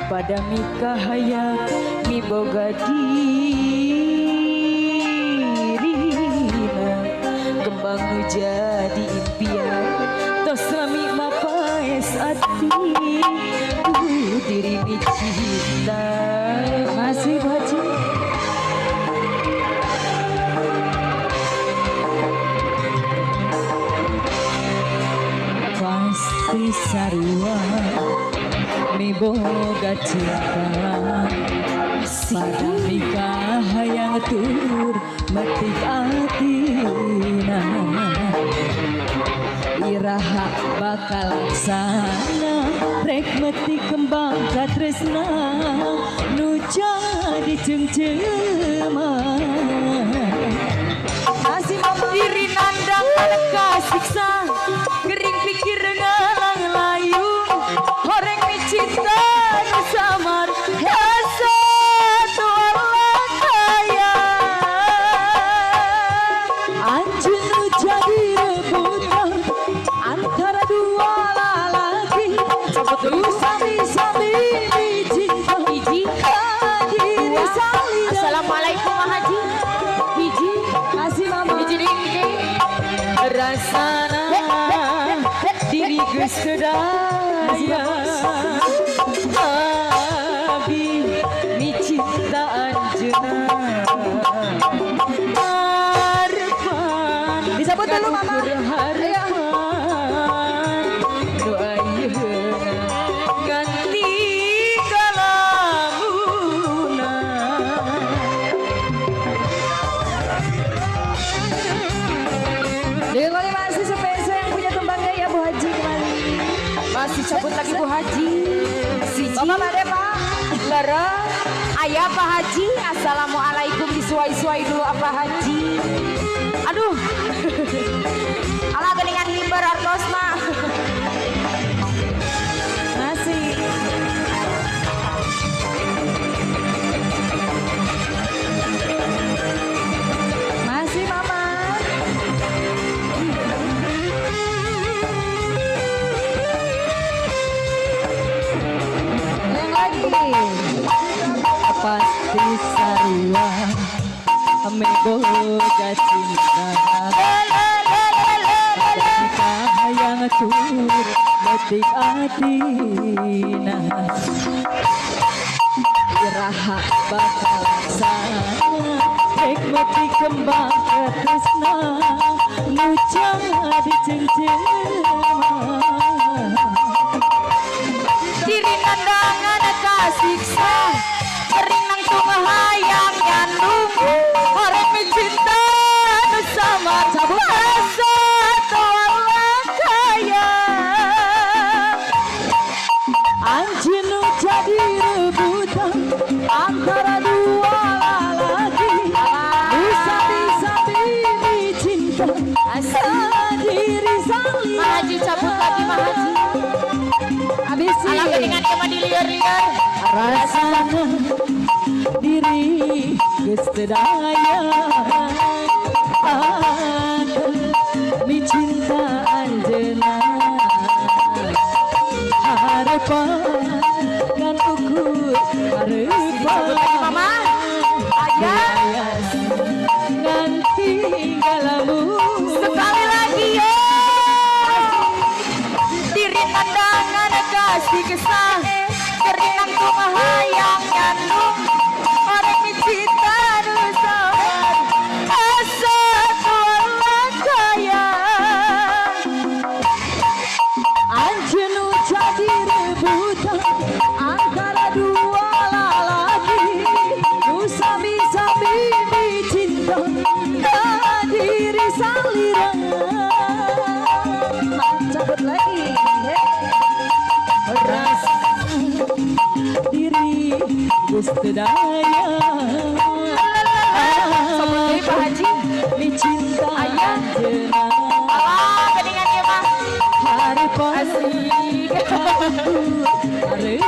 pada mikahaya miboga dirina kembang nu jadi impian tos lami mapaes ati diri cinta masih baca pasti sarua miboga cinta pada nikah yang tur metik atina iraha bakal sana rek metik kembang katresna nu jadi cengcema masih diri nandang anak kasiksa gering pikir ngalang layung horeng cinta nu samar asa tualah kaya anjing nu jadi rebutan antara dua lelaki lu sami-sami dicinta diri saling. Assalamualaikum Pak Haji hiji kasih mama hiji ding rasana diri geus sedaya abi mi cinta anjeunna harapan disebut dulu mama doa yeuna ganti kalamuna dengan masih spesial yang punya tembangnya ya Bu Haji kembali masih cabut lagi Bu Haji Bapak Made Pak Lera ayah Pak Haji assalamualaikum disuai-suai dulu apa Haji aduh ala geningan himbar artos mah masih mama yang lagi pasti sarua miboga cinta nikah yang tur metik atina iraha bakal sana rek metik kembang ketresna nu jadi cengcema diri nandangan kasiksa kerinang tumahayang nyandung horeng mencinta nu sama cabut asa tualah kaya anjing nu jadi rebutan antara dua lelaki nu sami-sami dicinta asa diri saling. Pak Haji cabut lagi Pak Haji abis ala geningan kemah di liar-liar rasana diri geus sedaya mi cinta anjeunna harapan kan ukur harapan mama ayah nanti galamu sekali lagi ya diri pandangan kasih kesah kerinang tumahayang nyandung orang cinta nu sabar asa tualah kaya anjeun nu jadi rebutan antara dua lelaki nu sami-sami dicinta diri salirang cabut lagi rasa diri geus teu daya Arep